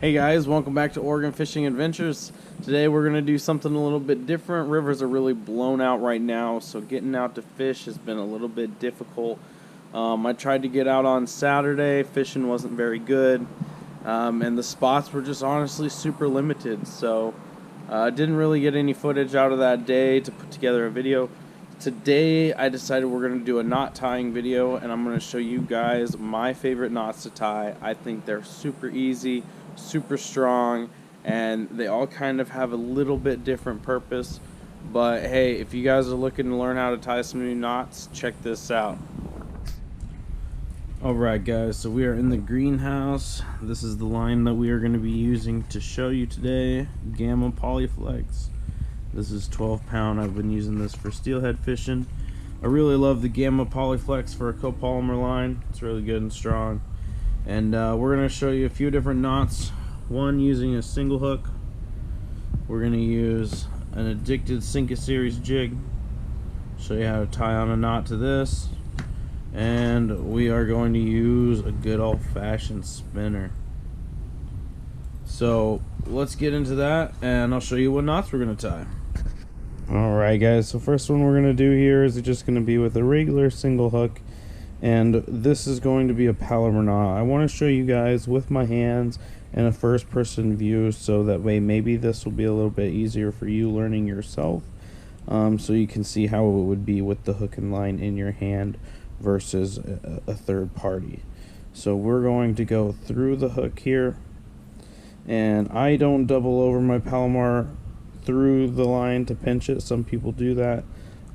Hey guys, welcome back to Oregon Fishing Adventures. Today we're going to do something a little bit different. Rivers are really blown out right now, so getting out to fish has been a little bit difficult. I tried to get out on Saturday, fishing wasn't very good, and the spots were just honestly super limited, so I didn't really get any footage out of that day to put together a video. Today I decided we're going to do a knot tying video, and I'm going to show you guys my favorite knots to tie. I think they're super easy, super strong, and they all kind of have a little bit different purpose. But hey, if you guys are looking to learn how to tie some new knots, check this out. Alright guys, so we are in the greenhouse. This is the line that we are going to be using to show you today. Gamma Polyflex. This is 12 pound. I've been using this for steelhead fishing. I really love the Gamma Polyflex for a copolymer line. It's really good and strong. And we're going to show you a few different knots. One using a single hook. We're going to use an Addicted Sinker Series jig. Show you how to tie on a knot to this. And we are going to use a good old-fashioned spinner. So let's get into that, and I'll show you what knots we're going to tie. Alright guys, so first one we're going to do here is just going to be with a regular single hook, and this is going to be a Palomar knot. I want to show you guys with my hands and a first person view, so that way maybe this will be a little bit easier for you learning yourself, so you can see how it would be with the hook and line in your hand versus a third party. So we're going to go through the hook here, and I don't double over my Palomar through the line to pinch it. Some people do that.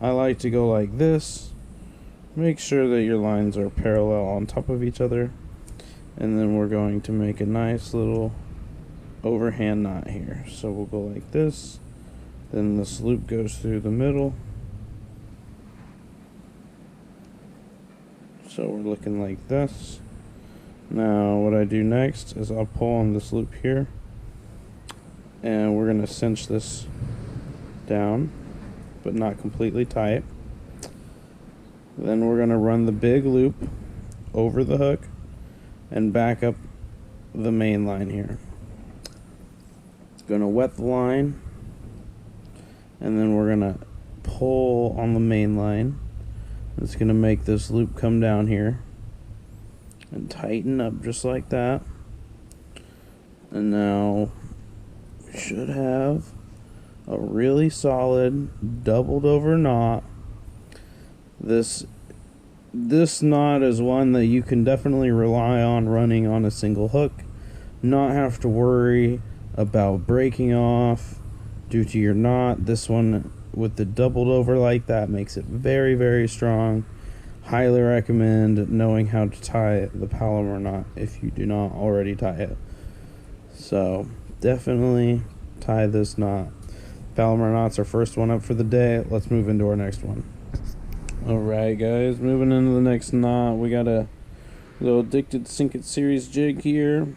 I like to go like this. Make sure that your lines are parallel on top of each other, and then we're going to make a nice little overhand knot here. So we'll go like this, then this loop goes through the middle, so we're looking like this. Now what I do next is I'll pull on this loop here, and we're going to cinch this down but not completely tight. Then we're going to run the big loop over the hook and back up the main line here. Going to wet the line, and then we're going to pull on the main line. It's going to make this loop come down here and tighten up just like that. And now we should have a really solid doubled over knot. This knot is one that you can definitely rely on running on a single hook, not have to worry about breaking off due to your knot. This one with the doubled over like that makes it very, very strong. Highly recommend knowing how to tie the Palomar knot if you do not already tie it. So definitely tie this knot. Palomar knot's our first one up for the day. Let's move into our next one. Alright guys, moving into the next knot, we got a little Addicted Sinker Series jig here,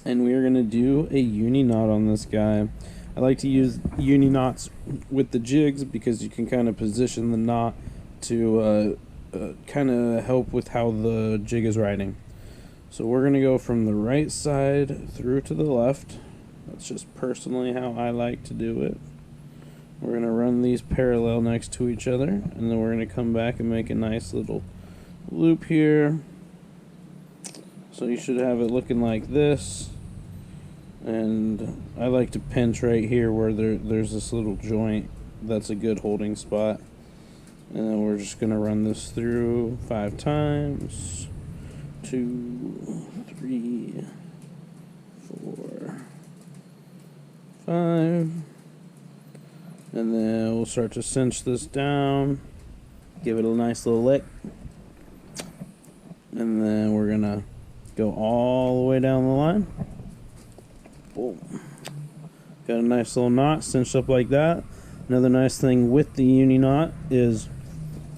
and we are going to do a uni knot on this guy. I like to use uni knots with the jigs because you can kind of position the knot to kind of help with how the jig is riding. So we're going to go from the right side through to the left. That's just personally how I like to do it. We're going to run these parallel next to each other, and then we're going to come back and make a nice little loop here. So you should have it looking like this. And I like to pinch right here where there's this little joint. That's a good holding spot. And then we're just going to run this through 5 times. 2, 3, 4, 5. And then we'll start to cinch this down. Give it a nice little lick. And then we're going to go all the way down the line. Boom. Got a nice little knot cinched up like that. Another nice thing with the uni knot is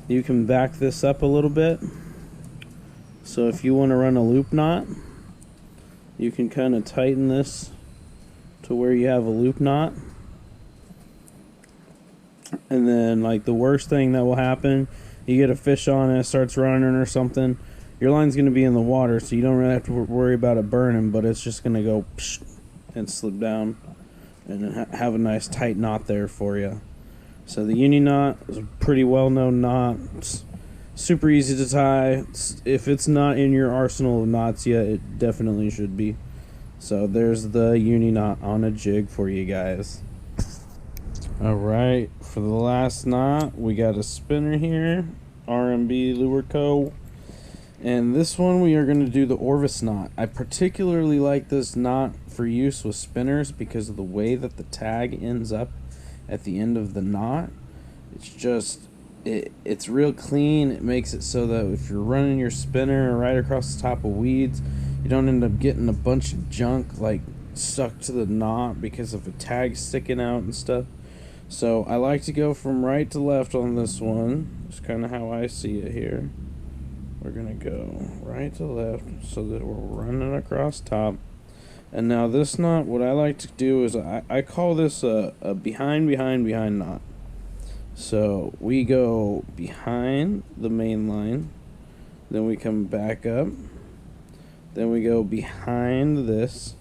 you can back this up a little bit. So if you want to run a loop knot, you can kind of tighten this to where you have a loop knot. And then, like, the worst thing that will happen, you get a fish on it, starts running or something, your line's going to be in the water, so you don't really have to worry about it burning, but it's just going to go psh and slip down and have a nice tight knot there for you. So the Uni Knot is a pretty well-known knot. It's super easy to tie. If it's not in your arsenal of knots yet, it definitely should be. So there's the Uni Knot on a jig for you guys. Alright, for the last knot, we got a spinner here, R&B Lure Co. And this one we are going to do the Orvis Knot. I particularly like this knot for use with spinners because of the way that the tag ends up at the end of the knot. It's just, it's real clean. It makes it so that if you're running your spinner right across the top of weeds, you don't end up getting a bunch of junk like stuck to the knot because of a tag sticking out and stuff. So I like to go from right to left on this one. It's kind of how I see it here. We're going to go right to left so that we're running across top. And now this knot, what I like to do is I call this a behind knot. So we go behind the main line, then we come back up, then we go behind this,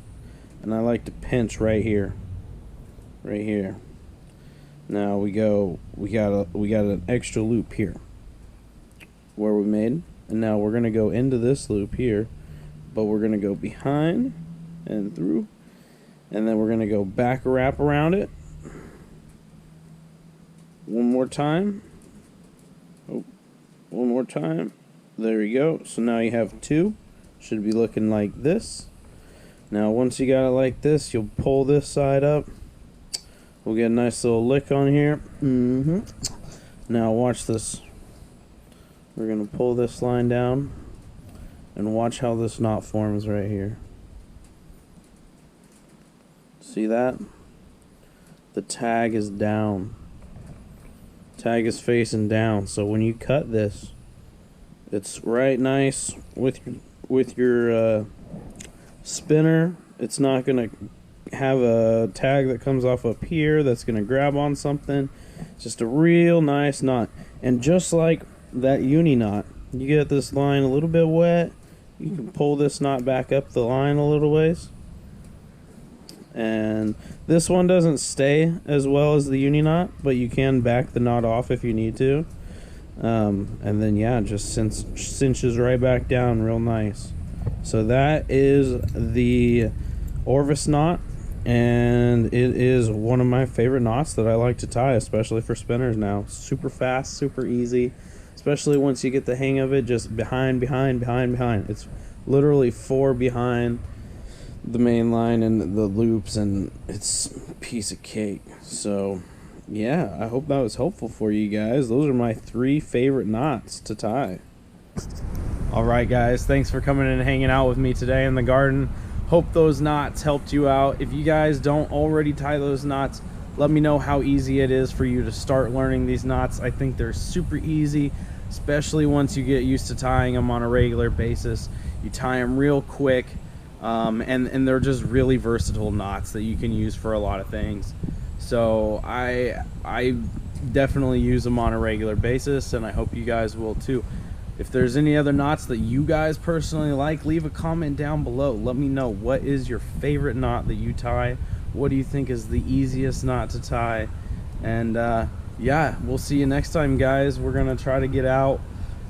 and I like to pinch right here. Right here. Now we got an extra loop here where we made, and now we're gonna go into this loop here, but we're gonna go behind and through, and then we're gonna go back wrap around it one more time. Oh, one more time. There you go. So now you have two. Should be looking like this. Now once you got it like this, you'll pull this side up. We'll get a nice little lick on here. Now watch this. We're going to pull this line down and watch how this knot forms right here. See that? The tag is down. Tag is facing down. So when you cut this, it's right nice with your spinner. It's not going to have a tag that comes off up here that's going to grab on something. It's just a real nice knot. And just like that Uni Knot, you get this line a little bit wet, you can pull this knot back up the line a little ways. And this one doesn't stay as well as the Uni Knot, but you can back the knot off if you need to. And then yeah, just cinches right back down real nice. So that is the Orvis Knot, and it is one of my favorite knots that I like to tie, especially for spinners now. Super fast, super easy, especially once you get the hang of it. Just behind. It's literally 4 behind the main line and the loops, and it's a piece of cake. So yeah, I hope that was helpful for you guys. Those are my 3 favorite knots to tie. Alright guys, thanks for coming and hanging out with me today in the garden. Hope those knots helped you out. If you guys don't already tie those knots, let me know how easy it is for you to start learning these knots. I think they're super easy, especially once you get used to tying them on a regular basis. You tie them real quick, and they're just really versatile knots that you can use for a lot of things. So I definitely use them on a regular basis, and I hope you guys will too. If there's any other knots that you guys personally like, leave a comment down below. Let me know, what is your favorite knot that you tie? What do you think is the easiest knot to tie? And yeah, we'll see you next time, guys. We're gonna try to get out.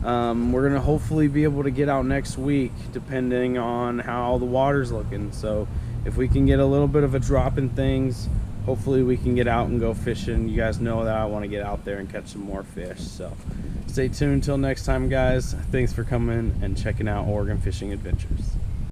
We're gonna hopefully be able to get out next week, depending on how the water's looking. So if we can get a little bit of a drop in things, hopefully we can get out and go fishing. You guys know that I want to get out there and catch some more fish. So stay tuned till next time, guys. Thanks for coming and checking out Oregon Fishing Adventures.